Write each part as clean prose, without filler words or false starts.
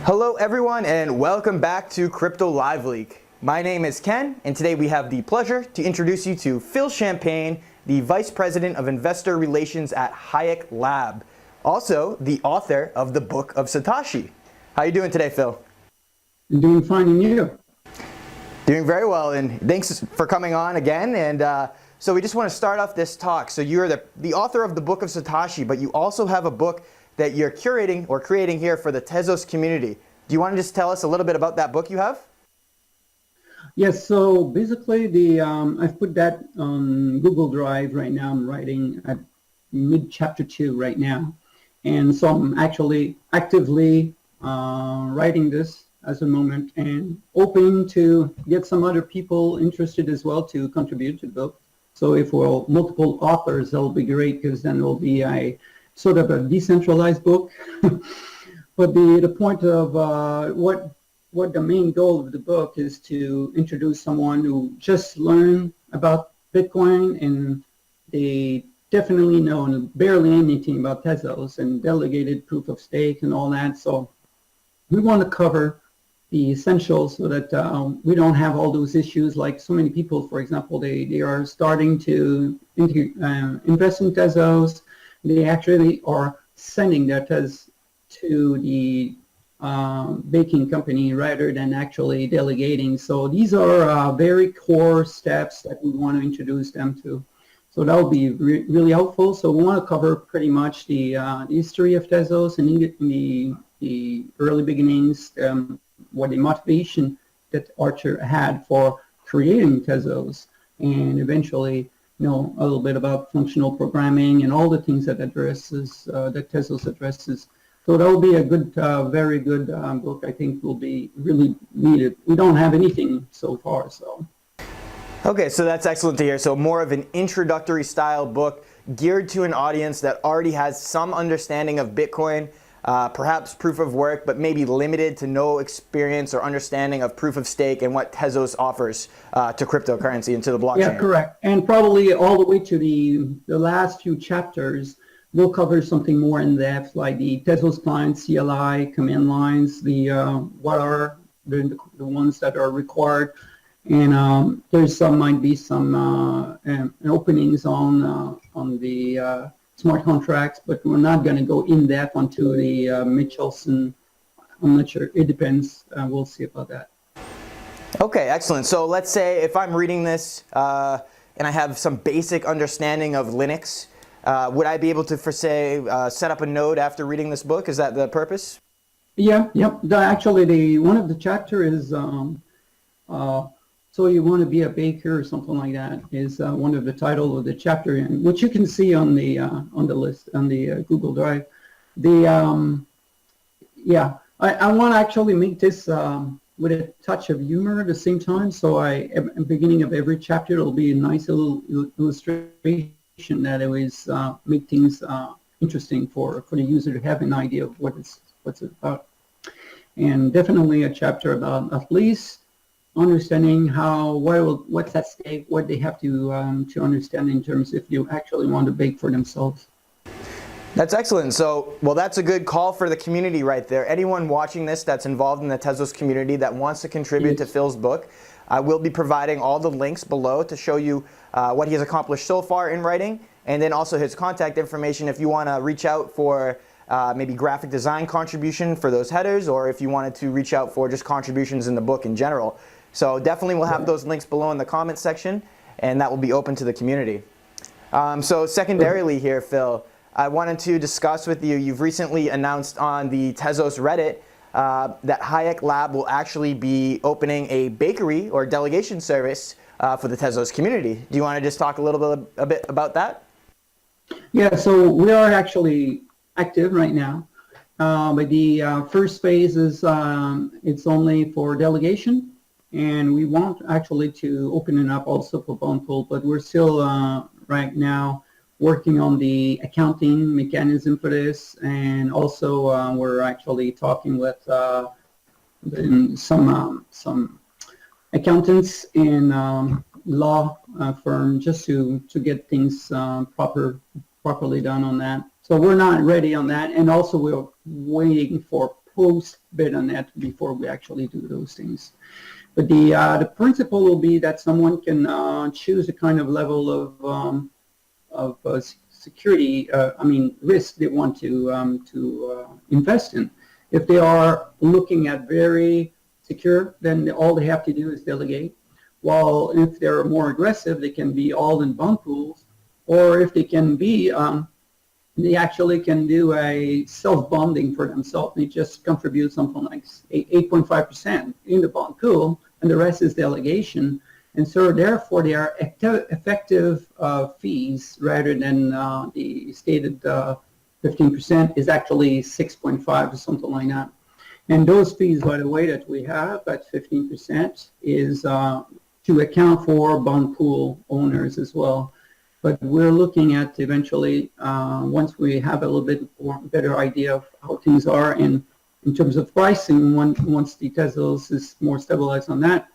Hello everyone and welcome back to Crypto Live Leak. My name is Ken and today we have the pleasure to introduce you to Phil Champagne, the Vice President of Investor Relations at Hayek Lab, also the author of the Book of Satoshi. How are you doing today, Phil? I'm doing fine, and you? Doing very well, and thanks for coming on again. And so we just want to start off this talk. So you're the author of the Book of Satoshi, but you also have a book that you're curating or creating here for the Tezos community. Do you want to just tell us a little bit about that book you have? Yes, so basically I've put that on Google Drive right now. I'm writing at mid-chapter 2 right now. And so I'm actually actively writing this as a moment and hoping to get some other people interested as well to contribute to the book. So if we're multiple authors, that'll be great, because then it'll be a sort of a decentralized book. But the point of what the main goal of the book is to introduce someone who just learned about Bitcoin and they definitely know barely anything about Tezos and delegated proof of stake and all that. So we want to cover the essentials so that we don't have all those issues. Like so many people, for example, they are starting to invest in Tezos. They actually are sending their Tez to the baking company rather than actually delegating. So these are very core steps that we want to introduce them to. So that will be really helpful. So we want to cover pretty much the history of Tezos and the early beginnings, what the motivation that Archer had for creating Tezos, and eventually a little bit about functional programming and all the things that that Tezos addresses. So that will be a good, very good book. I think will be really needed. We don't have anything so far, so. Okay, so that's excellent to hear. So more of an introductory style book geared to an audience that already has some understanding of Bitcoin, perhaps proof of work, but maybe limited to no experience or understanding of proof of stake and what Tezos offers to cryptocurrency and to the blockchain. Yeah, correct. And probably all the way to the last few chapters, we'll cover something more in depth, like the Tezos client, CLI, command lines, what are the ones that are required. And might be some openings on the smart contracts, but we're not going to go in depth onto the Michelson. I'm not sure. It depends. We'll see about that. Okay, excellent. So let's say if I'm reading this and I have some basic understanding of Linux, would I be able to, set up a node after reading this book? Is that the purpose? Yeah, yep. Actually, one of the chapter is so you want to be a baker or something like that is one of the title of the chapter, which you can see on the list on the Google Drive. I want to actually make this with a touch of humor at the same time. So at the beginning of every chapter, it'll be a nice little illustration that it was make things interesting for the user to have an idea of what's it about. And definitely a chapter about at least understanding what's at stake, what they have to understand in terms if you actually want to bake for themselves. That's excellent. So, well, that's a good call for the community right there. Anyone watching this that's involved in the Tezos community that wants to contribute to Phil's book, I will be providing all the links below to show you what he has accomplished so far in writing, and then also his contact information if you want to reach out for maybe graphic design contribution for those headers, or if you wanted to reach out for just contributions in the book in general. So definitely we'll have those links below in the comment section, and that will be open to the community. So secondarily here, Phil, I wanted to discuss with you, you've recently announced on the Tezos Reddit that Hayek Lab will actually be opening a bakery or delegation service for the Tezos community. Do you want to just talk a bit about that? Yeah, so we are actually active right now. But the first phase is it's only for delegation. And we want actually to open it up also for bundle, but we're still right now working on the accounting mechanism for this, and also we're actually talking with some accountants and law firm just to get things properly done on that. So we're not ready on that, and also we're waiting for post bid on that before we actually do those things. But the principle will be that someone can choose a kind of level of security, risk they want to invest in. If they are looking at very secure, then all they have to do is delegate. While if they're more aggressive, they can be all in bond pools, or if they can be, they actually can do a self-bonding for themselves. They just contribute something like 8.5% in the bond pool, and the rest is delegation. And so therefore, they are effective fees rather than the stated 15% is actually 6.5 or something like that. And those fees, by the way, that we have at 15% is to account for bond pool owners as well. But we're looking at eventually, once we have a little bit more better idea of how things are, and in terms of pricing, once the Tezos is more stabilized on that,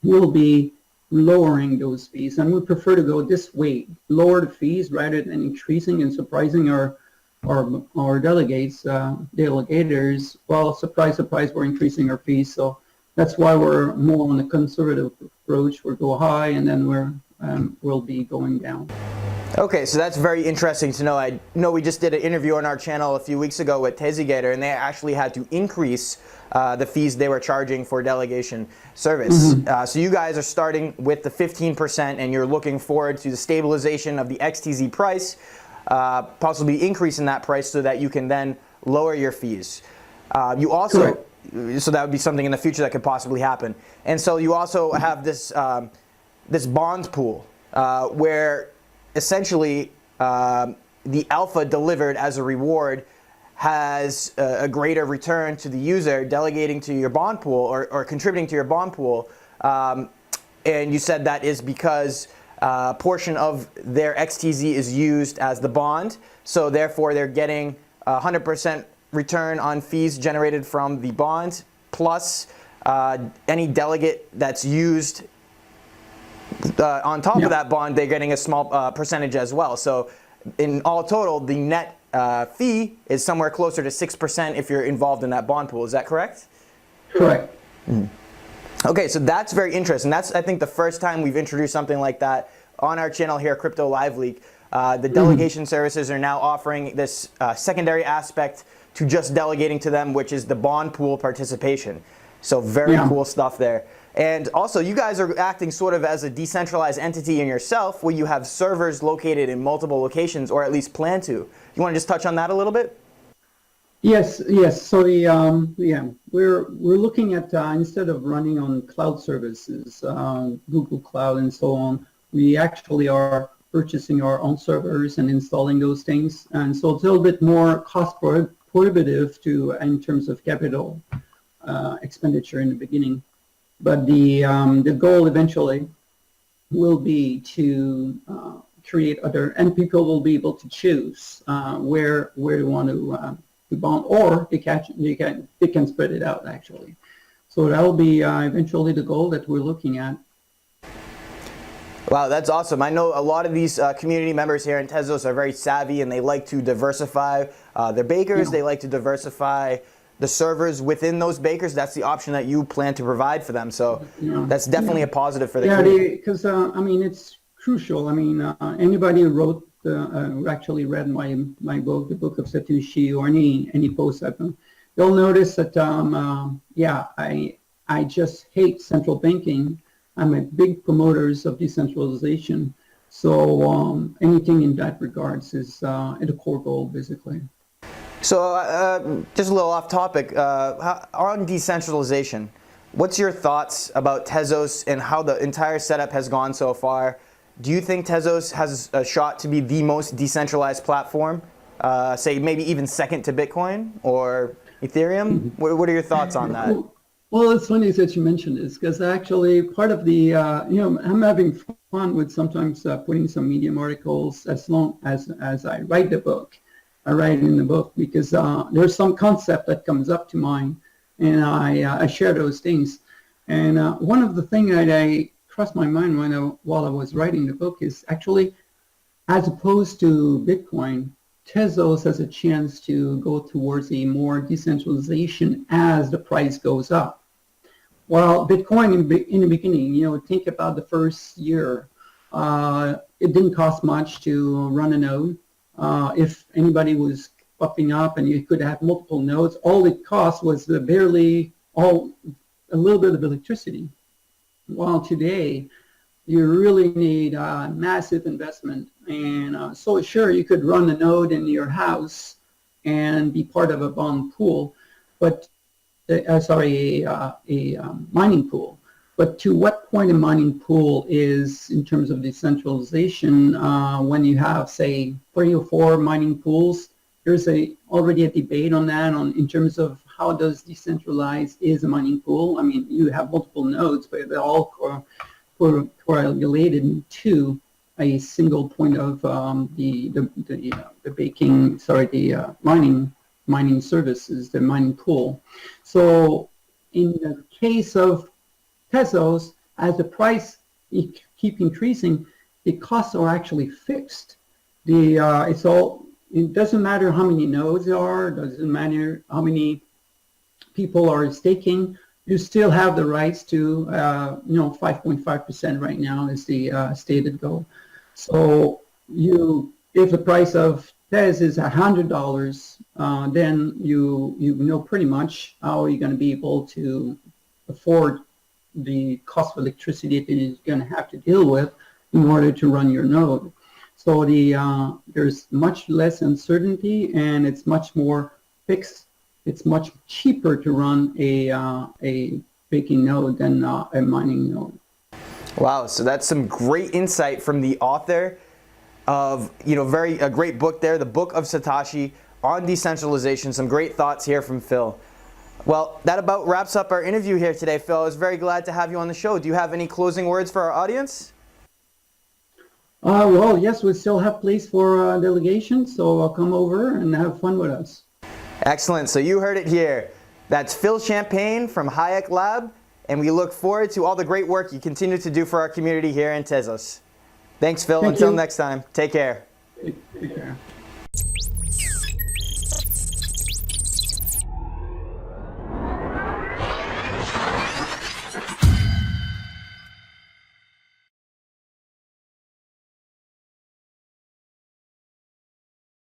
we'll be lowering those fees. And we prefer to go this way, lower the fees rather than increasing and surprising our delegators. Well, surprise, surprise, we're increasing our fees. So that's why we're more on a conservative approach. We'll go high, and then we'll be going down. Okay, so that's very interesting to know. I know we just did an interview on our channel a few weeks ago with Tezigator, and they actually had to increase the fees they were charging for delegation service. Mm-hmm. So you guys are starting with the 15%, and you're looking forward to the stabilization of the XTZ price, possibly increasing that price so that you can then lower your fees. You also, correct. So that would be something in the future that could possibly happen. And so you also have this this bond pool where essentially the alpha delivered as a reward has a greater return to the user delegating to your bond pool or contributing to your bond pool. And you said that is because a portion of their XTZ is used as the bond, so therefore they're getting 100% return on fees generated from the bond, plus any delegate that's used on top of that bond, they're getting a small percentage as well. So in all total, the net fee is somewhere closer to 6% if you're involved in that bond pool. Is that correct? Correct. Mm-hmm. Okay, so that's very interesting. That's, I think, the first time we've introduced something like that on our channel here, Crypto Live Leak. The delegation services are now offering this secondary aspect to just delegating to them, which is the bond pool participation. So very cool stuff there. And also, you guys are acting sort of as a decentralized entity in yourself, where you have servers located in multiple locations, or at least plan to. You want to just touch on that a little bit? Yes. So we're looking at instead of running on cloud services, Google Cloud and so on, we actually are purchasing our own servers and installing those things, and so it's a little bit more cost prohibitive in terms of capital expenditure in the beginning. But the goal eventually will be to create other, and people will be able to choose where they want to bond, or they can spread it out actually. So that will be eventually the goal that we're looking at. Wow, that's awesome. I know a lot of these community members here in Tezos are very savvy, and they like to diversify their bakers. They like to diversify the servers within those bakers. That's the option that you plan to provide for them. So that's definitely a positive for the community. Because it's crucial. Anybody who wrote, who actually read my book, the Book of Satoshi, or any posts I've done, they'll notice that I just hate central banking. I'm a big promoter of decentralization. So anything in that regards is a core goal, basically. So just a little off topic, on decentralization, what's your thoughts about Tezos and how the entire setup has gone so far? Do you think Tezos has a shot to be the most decentralized platform, say maybe even second to Bitcoin or Ethereum? What are your thoughts on that? Well, it's funny that you mentioned this, because actually part of the, I'm having fun with sometimes putting some Medium articles as long as I write the book. I write in the book because there's some concept that comes up to mind, and I share those things. And one of the things that I crossed my mind while I was writing the book is actually, as opposed to Bitcoin, Tezos has a chance to go towards a more decentralization as the price goes up. Well, Bitcoin in the beginning, think about the first year. It didn't cost much to run a node. If anybody was popping up and you could have multiple nodes, all it cost was a little bit of electricity. While today, you really need a massive investment. And so sure, you could run a node in your house and be part of a bond pool, but a mining pool. But to what point a mining pool is in terms of decentralization, when you have, say, 3 or 4 mining pools, there's already a debate on that in terms of how does decentralized is a mining pool. I mean, you have multiple nodes, but they're all correlated to a single point of the mining services, the mining pool. So in the case of Tezos, as the price keep increasing, the costs are actually fixed. It doesn't matter how many nodes there are, it doesn't matter how many people are staking, you still have the rights to 5.5% right now is the stated goal. So if the price of Tez is $100, then you know pretty much how you're going to be able to afford the cost of electricity that you're going to have to deal with in order to run your node. So there's much less uncertainty, and it's much more fixed. It's much cheaper to run a baking node than a mining node. Wow, so that's some great insight from the author of a great book there, the Book of Satoshi on decentralization. Some great thoughts here from Phil. Well, that about wraps up our interview here today, Phil. I was very glad to have you on the show. Do you have any closing words for our audience? Well, yes, we still have place for delegations, so come over and have fun with us. Excellent. So you heard it here. That's Phil Champagne from Hayek Lab, and we look forward to all the great work you continue to do for our community here in Tezos. Thanks, Phil. Until next time, take care. Take care.